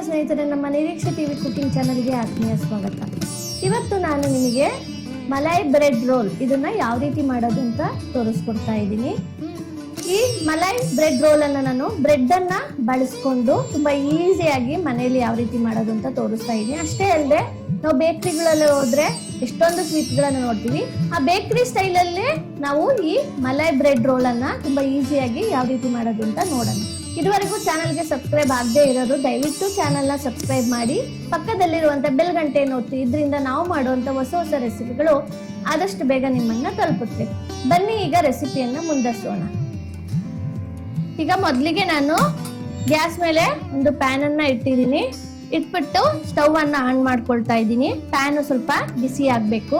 ಸ್ನೇಹಿತರೆ, ನಮ್ಮ Nireekshe TV cooking ಚಾನಲ್ಗೆ ಆತ್ಮೀಯ ಸ್ವಾಗತ. ಇವತ್ತು ನಾನು ನಿಮಗೆ ಮಲೈ ಬ್ರೆಡ್ ರೋಲ್ ಇದನ್ನ ಯಾವ ರೀತಿ ಮಾಡೋದು ಅಂತ ತೋರಿಸ್ಕೊಡ್ತಾ ಇದ್ದೀನಿ. ಈ ಮಲೈ ಬ್ರೆಡ್ ರೋಲ್ ಅನ್ನ ನಾನು ಬ್ರೆಡ್ ಅನ್ನ ಬಳಸ್ಕೊಂಡು ತುಂಬಾ ಈಸಿಯಾಗಿ ಮನೆಯಲ್ಲಿ ಯಾವ ರೀತಿ ಮಾಡೋದು ಅಂತ ತೋರಿಸ್ತಾ ಇದ್ದೀನಿ. ಅಷ್ಟೇ ಅಲ್ಲದೆ ನಾವು ಬೇಕರಿಗಳಲ್ಲಿ ಹೋದ್ರೆ ಎಷ್ಟೊಂದು ಸ್ವೀಟ್ಗಳನ್ನು ನೋಡ್ತೀವಿ. ಆ ಬೇಕರಿ ಸ್ಟೈಲಲ್ಲೇ ನಾವು ಈ ಮಲೈ ಬ್ರೆಡ್ ರೋಲ್ ಅನ್ನ ತುಂಬಾ ಈಸಿಯಾಗಿ ಯಾವ ರೀತಿ ಮಾಡೋದು ಅಂತ ನೋಡೋಣ. ಇದುವರೆಗೂ ಚಾನಲ್ಗೆ ಸಬ್ಸ್ಕ್ರೈಬ್ ಆಗದೆ ಇರೋರು ದಯವಿಟ್ಟು ಚಾನಲ್ನ ಸಬ್ಸ್ಕ್ರೈಬ್ ಮಾಡಿ, ಪಕ್ಕದಲ್ಲಿರುವಂಥ ಬೆಲ್ ಗಂಟೆಯನ್ನು ಒತ್ತಿ. ಇದರಿಂದ ನಾವು ಮಾಡುವಂಥ ಹೊಸ ಹೊಸ ರೆಸಿಪಿಗಳು ಆದಷ್ಟು ಬೇಗ ನಿಮ್ಮನ್ನ ತಲುಪುತ್ತೆ. ಬನ್ನಿ ಈಗ ರೆಸಿಪಿಯನ್ನ ಮುಂದುವರಿಸೋಣ. ಈಗ ಮೊದಲಿಗೆ ನಾನು ಗ್ಯಾಸ್ ಮೇಲೆ ಒಂದು ಪ್ಯಾನ್ ಅನ್ನ ಇಟ್ಟಿದ್ದೀನಿ. ಇಟ್ಬಿಟ್ಟು ಸ್ಟವ್ ಅನ್ನ ಆನ್ ಮಾಡ್ಕೊಳ್ತಾ ಇದ್ದೀನಿ. ಪ್ಯಾನ್ ಸ್ವಲ್ಪ ಬಿಸಿ ಆಗ್ಬೇಕು.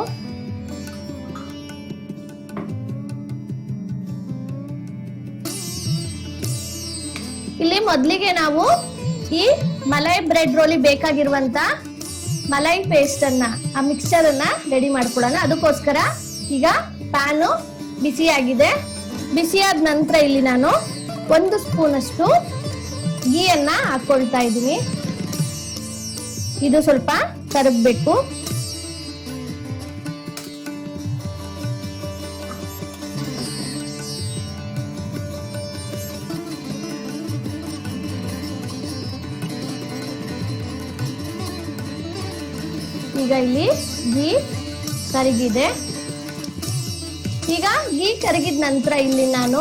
ಇಲ್ಲಿ ಮೊದಲಿಗೆ ನಾವು ಈ ಮಲೈ ಬ್ರೆಡ್ ರೋಲಿ ಬೇಕಾಗಿರುವಂತ ಮಲೈ ಪೇಸ್ಟ್ ಅನ್ನ, ಆ ಮಿಕ್ಸ್ಚರ್ ಅನ್ನ ರೆಡಿ ಮಾಡ್ಕೊಳ್ಳೋಣ. ಅದಕ್ಕೋಸ್ಕರ ಈಗ ಪ್ಯಾನು ಬಿಸಿ ಆಗಿದೆ. ಬಿಸಿಯಾದ ನಂತರ ಇಲ್ಲಿ ನಾನು 1 ಸ್ಪೂನ್ ಅಷ್ಟು ಗೀಯನ್ನ ಹಾಕೊಳ್ತಾ ಇದ್ದೀನಿ. ಇದು ಸ್ವಲ್ಪ ಕರಗಬೇಕು. ಈಗ ಇಲ್ಲಿ ಗೀ ಕರಗಿದೆ. ಈಗ ಗೀ ಕರಗಿದ ನಂತರ ಇಲ್ಲಿ ನಾನು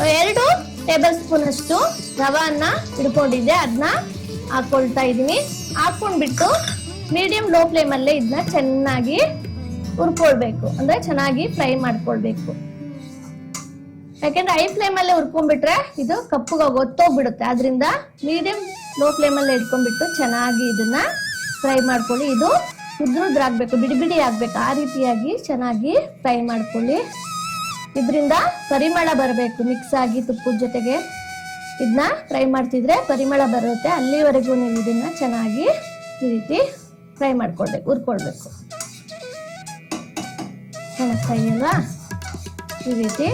2 ಟೇಬಲ್ ಸ್ಪೂನ್ ಅಷ್ಟು ರವನ್ನ ಇಟ್ಕೊಂಡಿದ್ದೆ, ಅದನ್ನ ಹಾಕೊಳ್ತಾ ಇದ್ದೀನಿ. ಹಾಕೊಂಡ್ಬಿಟ್ಟು ಮೀಡಿಯಂ ಲೋ ಫ್ಲೇಮ್ ಅಲ್ಲೇ ಇದನ್ನ ಚೆನ್ನಾಗಿ ಹುರ್ಕೊಳ್ಬೇಕು, ಅಂದ್ರೆ ಚೆನ್ನಾಗಿ ಫ್ರೈ ಮಾಡ್ಕೊಳ್ಬೇಕು. ಯಾಕೆಂದ್ರೆ ಹೈ ಫ್ಲೇಮ್ ಅಲ್ಲೇ ಹುರ್ಕೊಂಡ್ಬಿಟ್ರೆ ಇದು ಕಪ್ಪುಗೆ ಗೊತ್ತೋಗ್ಬಿಡುತ್ತೆ. ಆದ್ರಿಂದ ಮೀಡಿಯಂ ಲೋ ಫ್ಲೇಮ್ ಅಲ್ಲೇ ಇಟ್ಕೊಂಡ್ಬಿಟ್ಟು ಚೆನ್ನಾಗಿ ಇದನ್ನ ಫ್ರೈ ಮಾಡ್ಕೊಳ್ಳಿ. ಇದು ಉದ್ರುದ್ರಾಗ್ಬೇಕು, ಬಿಡಿ ಬಿಡಿ ಆಗ್ಬೇಕು. ಆ ರೀತಿಯಾಗಿ ಚೆನ್ನಾಗಿ ಫ್ರೈ ಮಾಡ್ಕೊಳ್ಳಿ. ಇದರಿಂದ ಪರಿಮಳ ಬರಬೇಕು, ಮಿಕ್ಸ್ ಆಗಿ ತುಪ್ಪದ ಜೊತೆಗೆ ಇದನ್ನ ಫ್ರೈ ಮಾಡ್ತಿದ್ರೆ ಪರಿಮಳ ಬರುತ್ತೆ. ಅಲ್ಲಿವರೆಗೂ ನೀವು ಇದನ್ನ ಚೆನ್ನಾಗಿ ಈ ರೀತಿ ಫ್ರೈ ಮಾಡ್ಕೊಳ್ಬೇಕು, ಹುರ್ಕೊಳ್ಬೇಕು. ಕಾಣಿಸ್ತಾ ಇದೆಯಲ್ವಾ? ಈ ರೀತಿ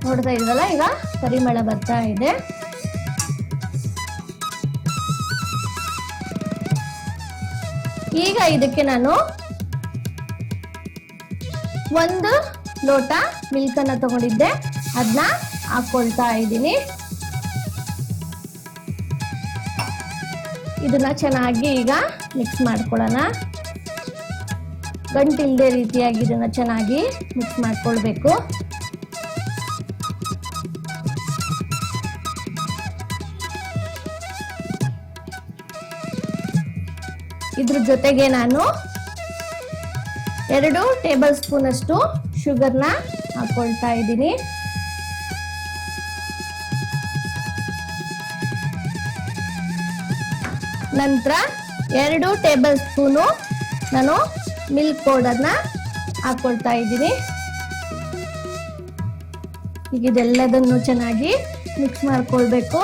ನೋಡ್ತಾ ಇದ್ವಲ್ಲ, ಈಗ ಪರಿಮಳ ಬರ್ತಾ ಇದೆ. ಈಗ ಇದಕ್ಕೆ ನಾನು 1 ಲೋಟ ಮಿಲ್ಕ್ ಅನ್ನ ತಗೊಂಡಿದ್ದೆ, ಅದನ್ನ ಹಾಕೊಳ್ತಾ ಇದ್ದೀನಿ. ಇದನ್ನ ಚೆನ್ನಾಗಿ ಈಗ ಮಿಕ್ಸ್ ಮಾಡ್ಕೊಳ್ಳೋಣ. ಗಂಟಿಲ್ದೆ ರೀತಿಯಾಗಿ ಇದನ್ನ ಚೆನ್ನಾಗಿ ಮಿಕ್ಸ್ ಮಾಡ್ಕೊಳ್ಬೇಕು. ಇದ್ರ ಜೊತೆಗೆ ನಾನು 2 ಟೇಬಲ್ ಸ್ಪೂನ್ ಅಷ್ಟು ಶುಗರ್ನ ಹಾಕೊಳ್ತಾ ಇದ್ದೀನಿ. ನಂತರ 2 ಟೇಬಲ್ ಸ್ಪೂನು ನಾನು ಮಿಲ್ಕ್ ಪೌಡರ್ನ ಹಾಕೊಳ್ತಾ ಇದ್ದೀನಿ. ಈಗ ಇದೆಲ್ಲದನ್ನು ಚೆನ್ನಾಗಿ ಮಿಕ್ಸ್ ಮಾಡ್ಕೊಳ್ಬೇಕು.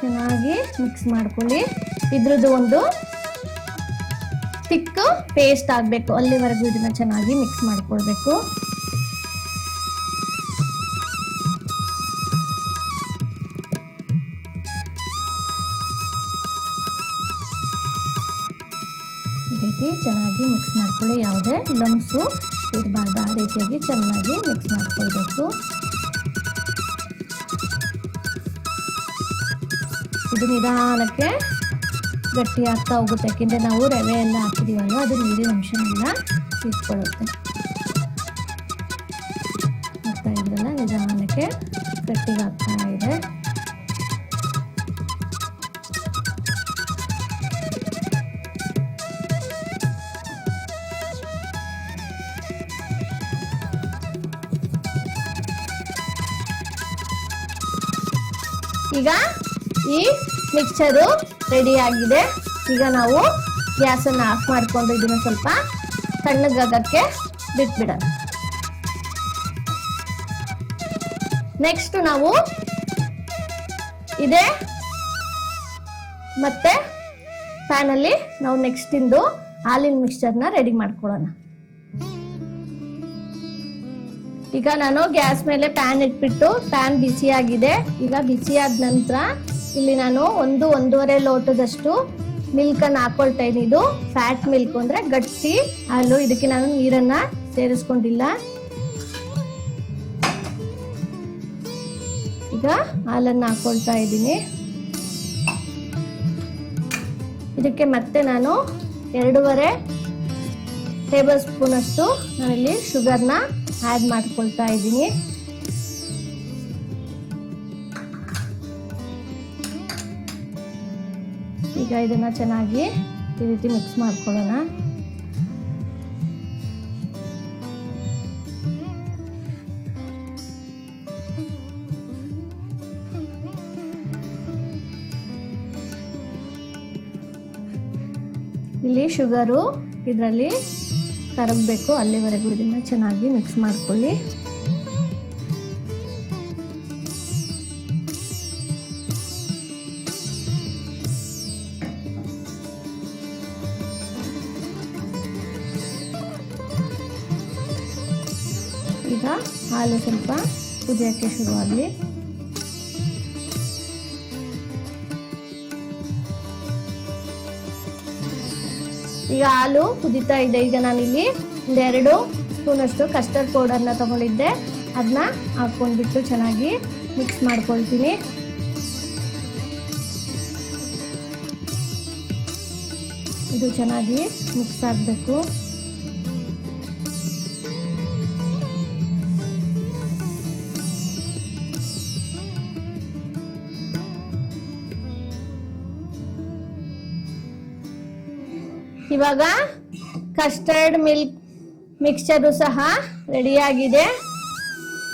ಚೆನ್ನಾಗಿ ಮಿಕ್ಸ್ ಮಾಡ್ಕೊಳ್ಳಿ. ಇದ್ರದ್ದು ಒಂದು ಥಿಕ್ ಪೇಸ್ಟ್ ಆಗಬೇಕು, ಅಲ್ಲಿವರೆಗೂ ಇದನ್ನ ಚೆನ್ನಾಗಿ ಮಿಕ್ಸ್ ಮಾಡ್ಕೊಳ್ಬೇಕು. ಈ ರೀತಿ ಚೆನ್ನಾಗಿ ಮಿಕ್ಸ್ ಮಾಡ್ಕೊಳ್ಳಿ. ಯಾವುದೇ ಲಂಪ್ಸು ಇರಬಾರ್ದು, ಆ ರೀತಿಯಾಗಿ ಚೆನ್ನಾಗಿ ಮಿಕ್ಸ್ ಮಾಡ್ಕೊಳ್ಬೇಕು. ಇದು ನಿಧಾನಕ್ಕೆ ಗಟ್ಟಿ ಆಗ್ತಾ ಹೋಗುತ್ತೆ, ಯಾಕೆಂದರೆ ನಾವು ರವೆ ಎಲ್ಲ ಹಾಕಿದೀವಲ್ಲ, ಅದು ನೀರಿನ ಅಂಶನೆಲ್ಲ ಇಟ್ಕೊಳ್ಳುತ್ತೆ. ಆಗ್ತಾ ಇದ್ರಲ್ಲ, ನಿಧಾನಕ್ಕೆ ಗಟ್ಟಿಗೆ ಆಗ್ತಾ ಇದೆ. ಈಗ ಈ ಮಿಕ್ಸರು ರೆಡಿ ಆಗಿದೆ. ಈಗ ನಾವು ಗ್ಯಾಸನ್ನು ಆಫ್ ಮಾಡಿಕೊಂಡು ಇದನ್ನ ಸ್ವಲ್ಪ ತಣ್ಣಗಾಗಕ್ಕೆ ಬಿಟ್ಬಿಡೋಣ. ನೆಕ್ಸ್ಟ್ ನಾವು ಇದೇ ಮತ್ತೆ ಪ್ಯಾನ್ ಅಲ್ಲಿ ನಾವು ನೆಕ್ಸ್ಟ್ ಇಂದು ಹಾಲಿನ ಮಿಕ್ಸ್ಚರ್ನ ರೆಡಿ ಮಾಡ್ಕೊಳ್ಳೋಣ. ಈಗ ನಾನು ಗ್ಯಾಸ್ ಮೇಲೆ ಪ್ಯಾನ್ ಇಟ್ಬಿಟ್ಟು ಪ್ಯಾನ್ ಬಿಸಿ ಆಗಿದೆ. ಈಗ ಬಿಸಿ ಆದ ನಂತರ ಇಲ್ಲಿ ನಾನು 1-1.5 ಲೋಟದಷ್ಟು ಮಿಲ್ಕ್ ಅನ್ನು ಹಾಕೊಳ್ತಾ ಇದ್ದೀನಿ. ಇದು ಫ್ಯಾಟ್ ಮಿಲ್ಕ್ ಅಂದ್ರೆ ಗಟ್ಟಿ ಹಾಲು. ಇದಕ್ಕೆ ನಾನು ನೀರನ್ನ ಸೇರಿಸ್ಕೊಂಡಿಲ್ಲ. ಈಗ ಹಾಲನ್ನು ಹಾಕೊಳ್ತಾ ಇದ್ದೀನಿ. ಇದಕ್ಕೆ ಮತ್ತೆ ನಾನು 2.5 ಟೇಬಲ್ ಸ್ಪೂನ್ ಅಷ್ಟು ನಾನಿಲ್ಲಿ ಶುಗರ್ನ ಆಡ್ ಮಾಡ್ಕೊಳ್ತಾ ಇದ್ದೀನಿ. ಈಗ ಇದನ್ನ ಚೆನ್ನಾಗಿ ಈ ರೀತಿ ಮಿಕ್ಸ್ ಮಾಡ್ಕೊಳ್ಳೋಣ. ಇಲ್ಲಿ ಶುಗರು ಇದರಲ್ಲಿ ಕರಗಬೇಕು, ಅಲ್ಲಿವರೆಗೂ ಇದನ್ನ ಚೆನ್ನಾಗಿ ಮಿಕ್ಸ್ ಮಾಡ್ಕೊಳ್ಳಿ. ಈಗ ಹಾಲು ಸ್ವಲ್ಪ ಕುದಿಯೋಕ್ಕೆ ಶುರುವಾಗಲಿ. ಈಗ ಹಾಲು ಕುದಿತಾ ಇದೆ. ಈಗ ನಾನಿಲ್ಲಿ 2 ಸ್ಪೂನ್ ಅಷ್ಟು ಕಸ್ಟರ್ಡ್ ಪೌಡರ್ನ ತಗೊಂಡಿದ್ದೆ, ಅದನ್ನ ಹಾಕೊಂಡ್ಬಿಟ್ಟು ಚೆನ್ನಾಗಿ ಮಿಕ್ಸ್ ಮಾಡ್ಕೊಳ್ತೀನಿ. ಇದು ಚೆನ್ನಾಗಿ ಮಿಕ್ಸ್ ಆಗಬೇಕು. ಇವಾಗ ಕಸ್ಟರ್ಡ್ ಮಿಲ್ಕ್ ಮಿಕ್ಸ್ಚರು ಸಹ ರೆಡಿಯಾಗಿದೆ,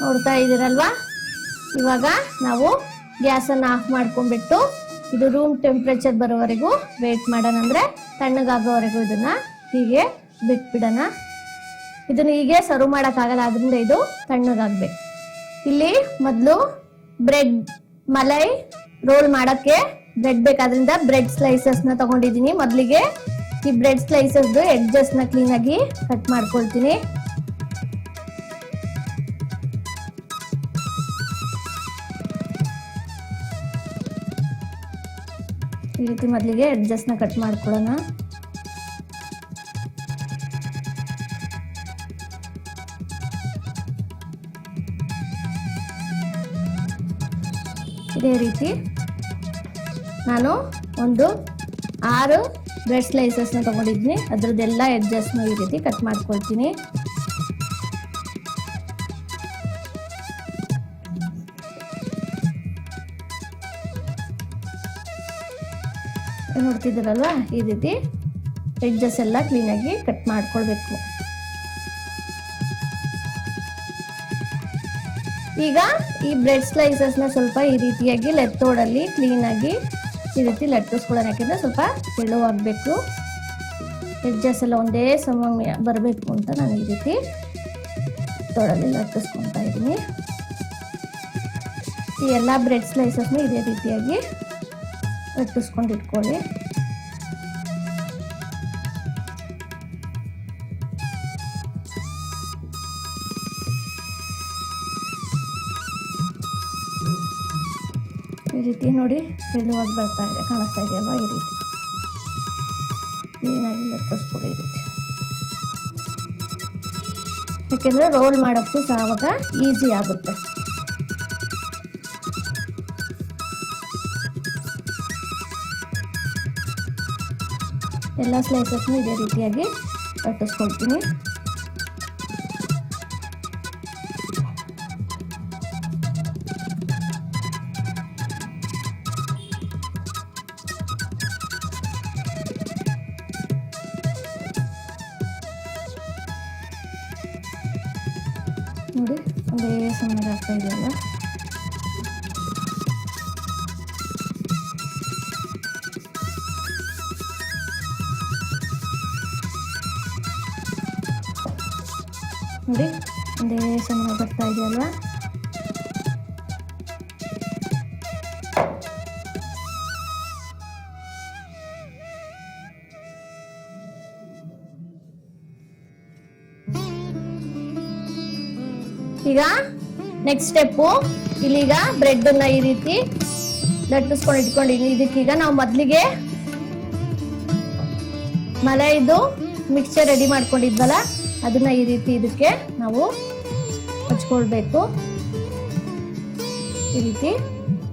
ನೋಡ್ತಾ ಇದ್ದೀರಲ್ವಾ. ಇವಾಗ ನಾವು ಗ್ಯಾಸನ್ನು ಆಫ್ ಮಾಡ್ಕೊಂಡ್ಬಿಟ್ಟು ಇದು ರೂಮ್ ಟೆಂಪ್ರೇಚರ್ ಬರೋವರೆಗೂ ವೇಟ್ ಮಾಡೋಣ. ಅಂದರೆ ತಣ್ಣಗಾಗೋವರೆಗೂ ಇದನ್ನು ಹೀಗೆ ಬಿಟ್ಬಿಡೋಣ. ಇದನ್ನು ಹೀಗೆ ಸರ್ವ್ ಮಾಡೋಕ್ಕಾಗಲ್ಲ, ಅದರಿಂದ ಇದು ತಣ್ಣಗಾಗಬೇಕು. ಇಲ್ಲಿ ಮೊದಲು ಬ್ರೆಡ್ ಮಲೈ ರೋಲ್ ಮಾಡೋಕ್ಕೆ ಬ್ರೆಡ್ ಬೇಕಾದ್ರಿಂದ ಬ್ರೆಡ್ ಸ್ಲೈಸಸ್ನ ತಗೊಂಡಿದ್ದೀನಿ. ಮೊದಲಿಗೆ ಈ ಬ್ರೆಡ್ ಸ್ಲೈಸಸ್ ಎಡ್ಜಸ್ನ ಕ್ಲೀನಾಗಿ ಕಟ್ ಮಾಡ್ಕೊಳ್ತೀನಿ. ಈ ರೀತಿ ಮೊದಲಿಗೆ ಎಡ್ಜಸ್ನ ಕಟ್ ಮಾಡ್ಕೊಳ್ಳೋಣ. ಇದೇ ರೀತಿ ನಾನು 6 ಬ್ರೆಡ್ ಸ್ಲೈಸಸ್ನ ತಗೊಂಡಿದ್ದೀನಿ. ಅದರದ್ದೆಲ್ಲ ಎಡ್ಜಸ್ನ ಈ ರೀತಿ ಕಟ್ ಮಾಡ್ಕೊಳ್ತೀನಿ. ನೋಡ್ತಿದ್ದೀರಲ್ವಾ, ಈ ರೀತಿ ಎಡ್ಜಸ್ ಎಲ್ಲ ಕ್ಲೀನಾಗಿ ಕಟ್ ಮಾಡ್ಕೊಳ್ಬೇಕು. ಈಗ ಈ ಬ್ರೆಡ್ ಸ್ಲೈಸಸ್ನ ಸ್ವಲ್ಪ ಈ ರೀತಿಯಾಗಿ ಲೆತ್ತೋಡಲ್ಲಿ ಕ್ಲೀನಾಗಿ ಈ ರೀತಿ ಲಟ್ಟಿಸ್ಕೊಳ್ಳೋಣ. ಯಾಕೆಂದರೆ ಸ್ವಲ್ಪ ತೆಳುವಾಗಬೇಕು, ಎಡ್ಜಸ್ ಎಲ್ಲ ಒಂದೇ ಸಮ ಬರಬೇಕು ಅಂತ ನಾನು ಈ ರೀತಿ ತೋಡಲ್ಲಿ ಲಟ್ಟಿಸ್ಕೊತಾ ಇದ್ದೀನಿ. ಈ ಎಲ್ಲ ಬ್ರೆಡ್ ಸ್ಲೈಸಸ್ನ ಇದೇ ರೀತಿಯಾಗಿ ಲಟ್ಟಿಸ್ಕೊಂಡು ಇಟ್ಕೊಳ್ಳಿ. ಈ ರೀತಿ ನೋಡಿ ತೆಳುವಾಗಿ ಬರ್ತಾ ಇದೆ, ಕಾಣಿಸ್ತಾ ಇದೆಯಲ್ವಾ. ಈ ರೀತಿ ಕ್ಲೀನಾಗಿ ಲಟ್ಟಿಸ್ಕೊಳ್ಳಿ ಈ ರೀತಿ. ಯಾಕೆಂದರೆ ರೋಲ್ ಮಾಡೋಕ್ಕೂ ಸಹ ಆವಾಗ ಈಸಿ ಆಗುತ್ತೆ. ಎಲ್ಲ ಸ್ಲೈಸಸ್ನು ಇದೇ ರೀತಿಯಾಗಿ ಲಟ್ಟಿಸ್ಕೊಳ್ತೀನಿ. ನೋಡಿ ಒಂದೇ ಸಮಯ ಆಗ್ತಾ ಇದೆಯಲ್ಲ. ನೋಡಿ ಒಂದೇ ಸಮಯ ಬರ್ತಾ ಇದೆಯಲ್ವಾ. ಈಗ ನೆಕ್ಸ್ಟ್ ಸ್ಟೆಪ್ಪು, ಇಲ್ಲಿಗ ಬ್ರೆಡ್ ಅನ್ನ ಈ ರೀತಿ ಲಟ್ಟಿಸ್ಕೊಂಡು ಇಟ್ಕೊಂಡಿದ್ದೀನಿ. ಇದಕ್ಕೀಗ ನಾವು ಮೊದ್ಲಿಗೆ ಮಲೈದು ಮಿಕ್ಸ್ಚರ್ ರೆಡಿ ಮಾಡ್ಕೊಂಡಿದ್ವಲ್ಲ ಅದನ್ನ ಈ ರೀತಿ ಇದಕ್ಕೆ ನಾವು ಹಚ್ಕೊಳ್ಬೇಕು. ಈ ರೀತಿ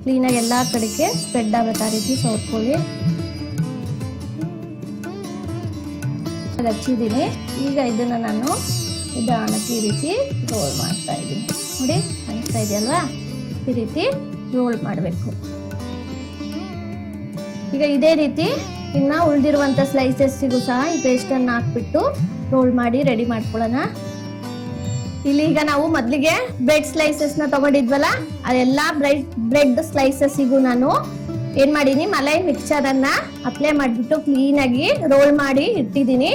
ಕ್ಲೀನಾಗಿ ಎಲ್ಲಾ ಕಡೆಗೆ ಸ್ಪ್ರೆಡ್ ಆಗಬೇಕು, ಆ ರೀತಿ ಸೌತ್ಕೊಳ್ಳಿ. ಹಚ್ಚಿದ್ದೀನಿ. ಈಗ ಇದನ್ನ ನಾನು ನಿಧಾನಕ್ಕೆ ಈ ರೀತಿ ರೋಲ್ ಮಾಡ್ತಾ ಇದ್ದೀನಿ. ನೋಡಿ ಕಾಣಿಸ್ತಾ ಇದೆಯಲ್ವಾ, ಈ ರೀತಿ ರೋಲ್ ಮಾಡಬೇಕು. ಈಗ ಇದೇ ರೀತಿ ಇನ್ನ ಉಳಿದಿರುವಂತ ಸ್ಲೈಸಸ್ಸಿಗೂ ಸಹ ಈ ಪೇಸ್ಟ್ ಅನ್ನ ಹಾಕ್ಬಿಟ್ಟು ರೋಲ್ ಮಾಡಿ ರೆಡಿ ಮಾಡ್ಕೊಳ್ಳೋಣ. ಇಲ್ಲಿ ಈಗ ನಾವು ಮೊದ್ಲಿಗೆ ಬ್ರೆಡ್ ಸ್ಲೈಸಸ್ ನ ತಗೊಂಡಿದ್ವಲ್ಲ, ಅದೆಲ್ಲಾ ಬ್ರೆಡ್ ಸ್ಲೈಸಸ್ಸಿಗೂ ನಾನು ಏನ್ ಮಾಡೀನಿ, ಮಲೈ ಮಿಕ್ಸ್ಚರ್ ಅನ್ನ ಅಪ್ಲೈ ಮಾಡ್ಬಿಟ್ಟು ಕ್ಲೀನ್ ಆಗಿ ರೋಲ್ ಮಾಡಿ ಇಟ್ಟಿದ್ದೀನಿ.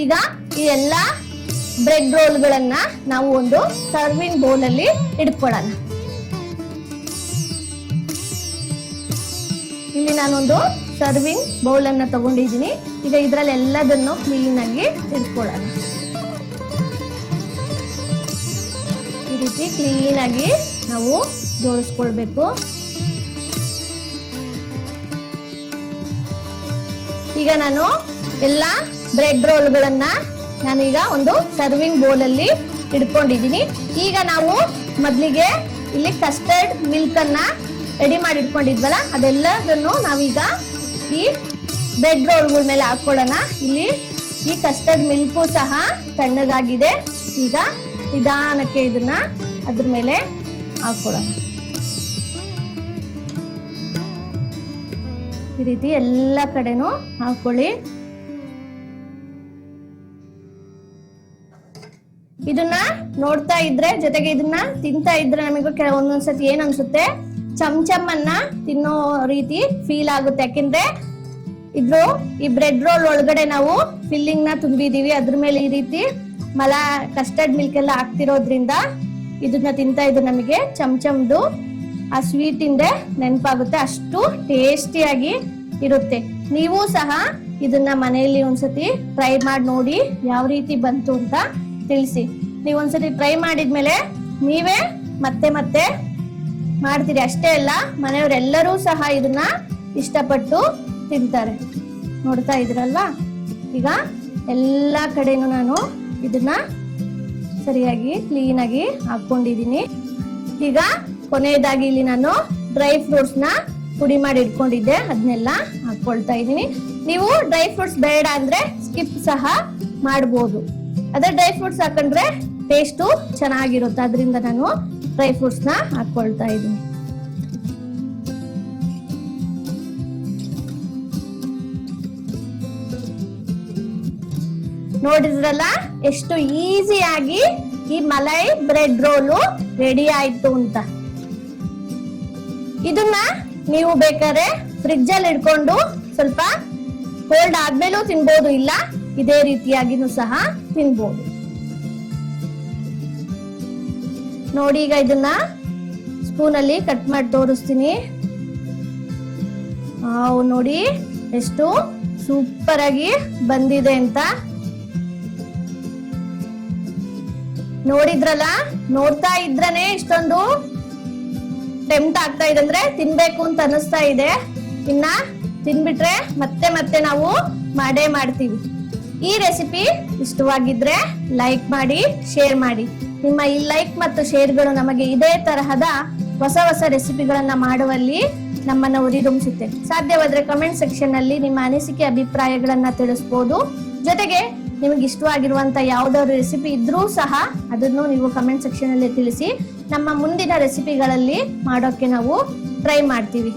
ಈಗ ಈ ಎಲ್ಲಾ ಬ್ರೆಡ್ ರೋಲ್ ಗಳನ್ನ ನಾವು ಒಂದು ಸರ್ವಿಂಗ್ ಬೌಲ್ ಅಲ್ಲಿ ಇಟ್ಕೊಳ್ಳೋಣ. ಇಲ್ಲಿ ನಾನೊಂದು ಸರ್ವಿಂಗ್ ಬೌಲ್ ಅನ್ನ ತಗೊಂಡಿದ್ದೀನಿ. ಈಗ ಇದ್ರಲ್ಲಿ ಎಲ್ಲದನ್ನು ಕ್ಲೀನ್ ಆಗಿ ಇಟ್ಕೊಳ್ಳೋಣ. ಈ ರೀತಿ ಕ್ಲೀನ್ ಆಗಿ ನಾವು ಜೋಡಿಸ್ಕೊಳ್ಬೇಕು. ಈಗ ನಾನು ಎಲ್ಲ ಬ್ರೆಡ್ ರೋಲ್ ಗಳನ್ನ ನಾನೀಗ ಒಂದು ಸರ್ವಿಂಗ್ ಬೌಲ್ ಅಲ್ಲಿ ಇಟ್ಕೊಂಡಿದ್ದೀನಿ. ಈಗ ನಾವು ಮೊದ್ಲಿಗೆ ಇಲ್ಲಿ ಕಸ್ಟರ್ಡ್ ಮಿಲ್ಕ್ ಅನ್ನ ರೆಡಿ ಮಾಡಿ ಇಟ್ಕೊಂಡಿದ್ವಲ್ಲ, ಅದೆಲ್ಲದನ್ನು ನಾವೀಗ ಈ ಬ್ರೆಡ್ ರೋಲ್ಗಳ ಮೇಲೆ ಹಾಕೊಳ್ಳೋಣ. ಇಲ್ಲಿ ಈ ಕಸ್ಟರ್ಡ್ ಮಿಲ್ಕು ಸಹ ತಣ್ಣಗಾಗಿದೆ. ಈಗ ನಿಧಾನಕ್ಕೆ ಇದನ್ನ ಅದ್ರ ಮೇಲೆ ಹಾಕೊಳ್ಳೋಣ. ಈ ರೀತಿ ಎಲ್ಲ ಕಡೆನೂ ಹಾಕೊಳ್ಳಿ. ಇದನ್ನ ನೋಡ್ತಾ ಇದ್ರೆ, ಜೊತೆಗೆ ಇದನ್ನ ತಿಂತಾ ಇದ್ರೆ ನಮಗೆ ಒಂದೊಂದ್ಸತಿ ಏನ್ ಅನ್ಸುತ್ತೆ, ಚಮಚಮ್ಮನ್ನ ತಿನ್ನೋ ರೀತಿ ಫೀಲ್ ಆಗುತ್ತೆ. ಯಾಕೆಂದ್ರೆ ಈ ಬ್ರೆಡ್ ರೋಲ್ ಒಳಗಡೆ ನಾವು ಫಿಲ್ಲಿಂಗ್ ನ ತುಂಬಿದೀವಿ. ಅದ್ರ ಮೇಲೆ ಈ ರೀತಿ ಕಸ್ಟರ್ಡ್ ಮಿಲ್ಕ್ ಎಲ್ಲ ಹಾಕ್ತಿರೋದ್ರಿಂದ ಇದನ್ನ ತಿಂತಾ ಇದ್ರೆ ನಮಗೆ ಚಮಚಮ್ದು ಆ ಸ್ವೀಟ್ ಇಂದ ನೆನಪಾಗುತ್ತೆ. ಅಷ್ಟು ಟೇಸ್ಟಿಯಾಗಿ ಇರುತ್ತೆ. ನೀವು ಸಹ ಇದನ್ನ ಮನೆಯಲ್ಲಿ ಒಂದ್ಸತಿ ಟ್ರೈ ಮಾಡಿ ನೋಡಿ, ಯಾವ ರೀತಿ ಬಂತು ಅಂತ ತಿಳಿಸಿ. ನೀವು ಒಂದ್ಸತಿ ಟ್ರೈ ಮಾಡಿದ್ಮೇಲೆ ನೀವೇ ಮತ್ತೆ ಮತ್ತೆ ಮಾಡ್ತೀರಿ. ಅಷ್ಟೇ ಅಲ್ಲ, ಮನೆಯವರೆಲ್ಲರೂ ಸಹ ಇದನ್ನ ಇಷ್ಟಪಟ್ಟು ತಿಂತಾರೆ. ನೋಡ್ತಾ ಇದ್ರಲ್ವಾ, ಈಗ ಎಲ್ಲಾ ಕಡೆನೂ ನಾನು ಇದನ್ನ ಸರಿಯಾಗಿ ಕ್ಲೀನ್ ಆಗಿ ಹಾಕೊಂಡಿದೀನಿ. ಈಗ ಕೊನೆಯದಾಗಿ ಇಲ್ಲಿ ನಾನು ಡ್ರೈ ಫ್ರೂಟ್ಸ್ ನ ಪುಡಿ ಮಾಡಿ ಇಟ್ಕೊಂಡಿದ್ದೆ, ಅದನ್ನೆಲ್ಲ ಹಾಕೊಳ್ತಾ ಇದ್ದೀನಿ. ನೀವು ಡ್ರೈ ಫ್ರೂಟ್ಸ್ ಬೇಡ ಅಂದ್ರೆ ಸ್ಕಿಪ್ ಸಹ ಮಾಡಬಹುದು. ಅದೇ ಡ್ರೈ ಫ್ರೂಟ್ಸ್ ಹಾಕೊಂಡ್ರೆ ಟೇಸ್ಟು ಚೆನ್ನಾಗಿರುತ್ತೆ. ಅದರಿಂದ ನಾನು ಡ್ರೈ ಫ್ರೂಟ್ಸ್ ನ ಹಾಕೊಳ್ತಾ ಇದ್ದೀನಿ. ನೋಡಿದ್ರಲ್ಲ ಎಷ್ಟು ಈಸಿಯಾಗಿ ಈ ಮಲೈ ಬ್ರೆಡ್ ರೋಲು ರೆಡಿ ಆಯ್ತು ಅಂತ. ಇದನ್ನ ನೀವು ಬೇಕಾದ್ರೆ ಫ್ರಿಡ್ಜ್ ಅಲ್ಲಿ ಇಟ್ಕೊಂಡು ಸ್ವಲ್ಪ ಕೋಲ್ಡ್ ಆದ್ಮೇಲೂ ತಿನ್ಬೋದು, ಇಲ್ಲ ಇದೇ ರೀತಿಯಾಗಿನೂ ಸಹ ತಿನ್ಬೋದು. ನೋಡಿ, ಈಗ ಇದನ್ನ ಸ್ಪೂನ್ ಅಲ್ಲಿ ಕಟ್ ಮಾಡಿ ತೋರಿಸ್ತೀನಿ. ನೋಡಿ ಎಷ್ಟು ಸೂಪರ್ ಆಗಿ ಬಂದಿದೆ ಅಂತ. ನೋಡಿದ್ರಲ್ಲ, ನೋಡ್ತಾ ಇದ್ರನೆ ಇಷ್ಟೊಂದು ಟೆಂಪ್ಟ್ ಆಗ್ತಾ ಇದೆ, ಅಂದ್ರೆ ತಿನ್ಬೇಕು ಅಂತ ಅನಿಸ್ತಾ ಇದೆ. ಇನ್ನ ತಿನ್ಬಿಟ್ರೆ ಮತ್ತೆ ಮತ್ತೆ ನಾವು ಮಾಡೇ ಮಾಡ್ತೀವಿ. ಈ ರೆಸಿಪಿ ಇಷ್ಟವಾಗಿದ್ರೆ ಲೈಕ್ ಮಾಡಿ, ಶೇರ್ ಮಾಡಿ. ನಿಮ್ಮ ಈ ಲೈಕ್ ಮತ್ತು ಶೇರ್ಗಳು ನಮಗೆ ಇದೇ ತರಹದ ಹೊಸ ಹೊಸ ರೆಸಿಪಿಗಳನ್ನ ಮಾಡುವಲ್ಲಿ ನಮ್ಮನ್ನ ಉರಿದುಂಬಿಸುತ್ತೆ. ಸಾಧ್ಯವಾದ್ರೆ ಕಮೆಂಟ್ ಸೆಕ್ಷನ್ ಅಲ್ಲಿ ನಿಮ್ಮ ಅನಿಸಿಕೆ ಅಭಿಪ್ರಾಯಗಳನ್ನ ತಿಳಿಸಬಹುದು. ಜೊತೆಗೆ ನಿಮಗೆ ಇಷ್ಟವಾಗಿರುವಂತ ಯಾವ್ದಾದ್ರು ರೆಸಿಪಿ ಇದ್ರೂ ಸಹ ಅದನ್ನು ನೀವು ಕಮೆಂಟ್ ಸೆಕ್ಷನ್ ಅಲ್ಲಿ ತಿಳಿಸಿ. ನಮ್ಮ ಮುಂದಿನ ರೆಸಿಪಿಗಳಲ್ಲಿ ಮಾಡೋಕೆ ನಾವು ಟ್ರೈ ಮಾಡ್ತೀವಿ.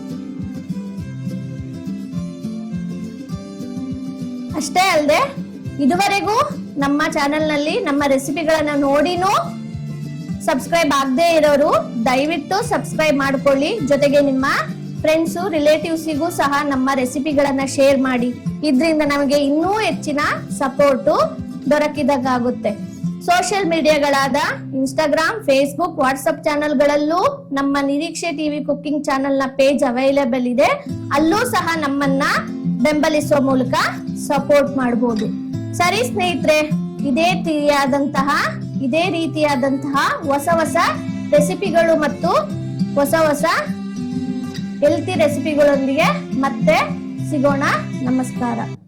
ಅಷ್ಟೇ ಅಲ್ಲದೆ, ಇದುವರೆಗೂ ನಮ್ಮ ಚಾನೆಲ್ ನಲ್ಲಿ ನಮ್ಮ ರೆಸಿಪಿಗಳನ್ನ ನೋಡಿನೂ ಸಬ್ಸ್ಕ್ರೈಬ್ ಆಗದೆ ಇರೋರು ದಯವಿಟ್ಟು ಸಬ್ಸ್ಕ್ರೈಬ್ ಮಾಡ್ಕೊಳ್ಳಿ. ಜೊತೆಗೆ ನಿಮ್ಮ ಫ್ರೆಂಡ್ಸು, ರಿಲೇಟಿವ್ಸಿಗೂ ಸಹ ನಮ್ಮ ರೆಸಿಪಿಗಳನ್ನ ಶೇರ್ ಮಾಡಿ. ಇದರಿಂದ ನಮಗೆ ಇನ್ನೂ ಹೆಚ್ಚಿನ ಸಪೋರ್ಟು ದೊರಕಿದಾಗುತ್ತೆ. ಸೋಷಿಯಲ್ ಮೀಡಿಯಾಗಳಾದ ಇನ್ಸ್ಟಾಗ್ರಾಮ್, ಫೇಸ್ಬುಕ್, ವಾಟ್ಸ್ಆಪ್ ಚಾನೆಲ್ಗಳಲ್ಲೂ ನಮ್ಮ ನಿರೀಕ್ಷೆ ಟಿವಿ ಕುಕಿಂಗ್ ಚಾನೆಲ್ ನ ಪೇಜ್ ಅವೈಲೇಬಲ್ ಇದೆ. ಅಲ್ಲೂ ಸಹ ನಮ್ಮನ್ನ ಬೆಂಬಲಿಸುವ ಮೂಲಕ ಸಪೋರ್ಟ್ ಮಾಡಬಹುದು. ಸರಿ ಸ್ನೇಹಿತರೆ, ಇದೇ ರೀತಿಯಾದಂತಹ ಇದೇ ರೀತಿಯಾದಂತಹ ಹೊಸ ಹೊಸ ರೆಸಿಪಿಗಳು ಮತ್ತು ಹೊಸ ಹೊಸ ಹೆಲ್ತಿ ರೆಸಿಪಿಗಳೊಂದಿಗೆ ಮತ್ತೆ ಸಿಗೋಣ. ನಮಸ್ಕಾರ.